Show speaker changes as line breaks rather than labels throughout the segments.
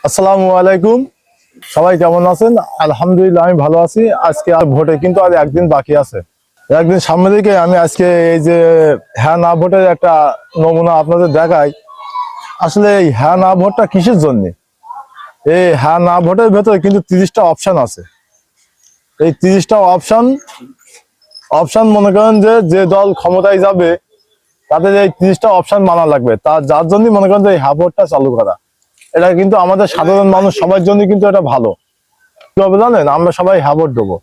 আসসালামু আলাইকুম। সবাই কেমন আছেন? আলহামদুলিল্লাহ আমি ভালো আছি। আজকে আর ভোটে কিন্তু আর একদিন বাকি আছে। একদিন সামনে দিকে আমি আজকে এই যে হ্যাঁ না ভোটের একটা নমুনা আপনাদের দেখাই। আসলে এই হ্যাঁ না ভোটটা কিসের জন্য? এই হ্যাঁ না ভোটের ভেতরে কিন্তু 30টা অপশন আছে। এই 30টা অপশন মনে করেন যে যে দল ক্ষমতায় যাবে তাদের এই 30টা অপশন মানা লাগবে। যার জন্য মনে করেন যে এই হ্যাঁ ভোটটা চালু করা। এটা কিন্তু আমাদের সাধারণ মানুষ সবার জন্য কিন্তু এটা ভালো। কি হবে জানেন? আমরা সবাই হ্যাঁ ভোট দেবো।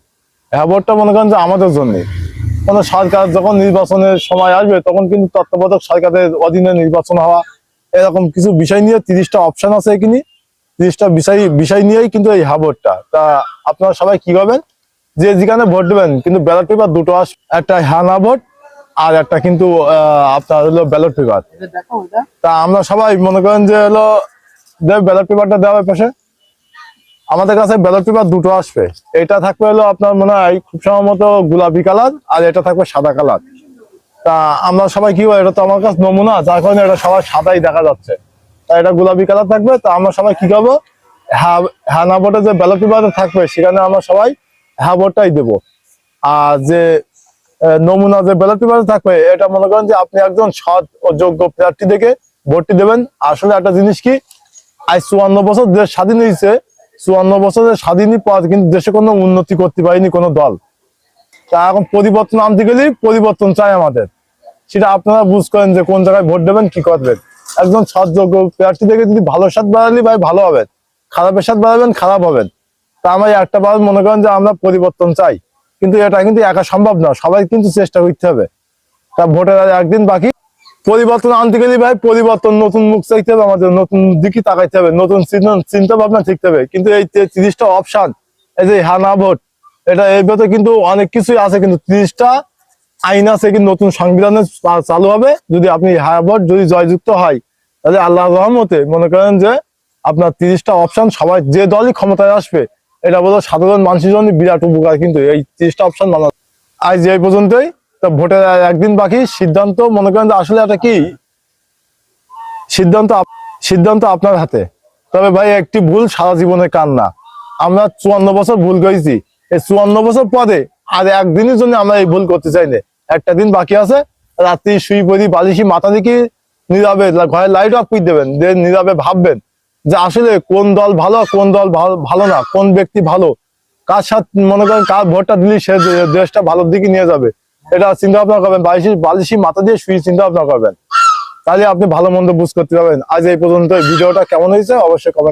হ্যাঁ ভোটটা মনে করেন যে আমাদের জন্য। কোনো সরকার যখন নির্বাচনের সময় আসবে তখন কিন্তু তত্ত্বাবধায়ক সরকারের অধীনে নির্বাচন হওয়া এরকম কিছু বিষয় নিয়ে 30টা অপশন আছে এখানে। 30টা বিষয় নিয়েই কিন্তু এই হ্যাঁ ভোটটা। তা আপনারা সবাই কি করবেন? যে যেখানে ভোট দেবেন কিন্তু ব্যালট পেপার দুটো আসবে, একটা হ্যাঁ না ভোট আর একটা কিন্তু আপনার হলো ব্যালট পেপার। তা আমরা সবাই মনে করেন যে হলো ব্যালট পেপারটা দেওয়ার পাশে আমাদের কাছে ব্যালট পেপার দুটো আসবে। এটা থাকবে হলো আপনার মনে হয় খুব সম্ভবত গোলাপি কালার আর এটা থাকবে সাদা কালার। তা আমরা সবাই কি হয়, এটা তো আমার কাছে নমুনা, যার কারণে এটা সবাই সাদাই দেখা যাচ্ছে। তা এটা গোলাপি কালার থাকবে। তা আমরা সবাই কি করবো? হ্যাঁ না ভোটে যে ব্যালট পেপার থাকবে সেখানে আমরা সবাই হ্যাঁ ভোটটাই দেবো। আর যে নমুনা যে ব্যালট পেপার থাকবে এটা মনে করেন যে আপনি একজন সৎ ও যোগ্য প্রার্থী দেখে ভোটটি দেবেন। আসলে একটা জিনিস কি, আজ 54 বছর দেশ স্বাধীন হয়েছে। 54 বছরের স্বাধীনই পর কিন্তু দেশে কোনো উন্নতি করতে পারেনি কোনো দল। তা এখন পরিবর্তন আনতে গেলেই পরিবর্তন চাই আমাদের। সেটা আপনারা বুঝ করেন যে কোন জায়গায় ভোট দেবেন, কি করবেন। একজন সৎ যোগ্য প্রার্থী থেকে যদি ভালো স্বাদ বাড়ালি ভাই ভালো হবেন, খারাপের স্বাদ বাড়াবেন খারাপ হবেন। তা আমরা একটা বার মনে করেন যে আমরা পরিবর্তন চাই, কিন্তু এটা কিন্তু একা সম্ভব না, সবাই কিন্তু চেষ্টা করতে হবে। তা ভোটের আর একদিন বাকি। পরিবর্তন আনতে গেলে ভাই পরিবর্তন, নতুন মুখ চাইতে হবে, আমাদের নতুন দিকে তাকাইতে হবে, নতুন চিন্তা ভাবনা শিখতে হবে। কিন্তু এই 30টা অপশন, এই যে হ্যাঁ না ভোট, এটা এই ভোটে কিন্তু অনেক কিছুই আছে, কিন্তু 30টা আইন আছে কিন্তু নতুন সংবিধানে চালু হবে। যদি আপনি হ্যাঁ ভোট যদি জয়যুক্ত হয় তাহলে আল্লাহ রহমতে মনে করেন যে আপনার 30টা অপশন সবাই যে দলই ক্ষমতায় আসবে এটা বলো সাধারণ মানুষের জন্য বিরাট উপকার। কিন্তু এই 30টা অপশন মানা আজ এই পর্যন্তই। তো ভোটের একদিন বাকি। সিদ্ধান্ত মনে করেন যে আসলে এটা কি সিদ্ধান্ত আপনার হাতে। তবে ভাই একটি ভুল সারা জীবনের কান্না। আমরা 54 বছর ভুল করেছি, এই 54 বছর পরে আর একদিনের জন্য আমরা এই ভুল করতে চাই না। একটা দিন বাকি আছে, রাত্রি শুই পড়ি বালিশি মাথা দেখি নীরবে ঘরের লাইট অফ করে দেবেন, নীরবে ভাববেন যে আসলে কোন দল ভালো, কোন দল ভালো না, কোন ব্যক্তি ভালো, কার সাথে মনে করেন কার ভোটটা দিলে সে দেশটা ভালোর দিকে নিয়ে যাবে। এটা চিন্তা ভাবনা করবেন, বালিশি মাথা দিয়ে শুয়ে চিন্তা ভাবনা করবেন, তাহলে আপনি ভালো মন্দ বুঝ করতে পারবেন। আজ এই পর্যন্ত ভিডিওটা কেমন হয়েছে অবশ্যই কমেন্ট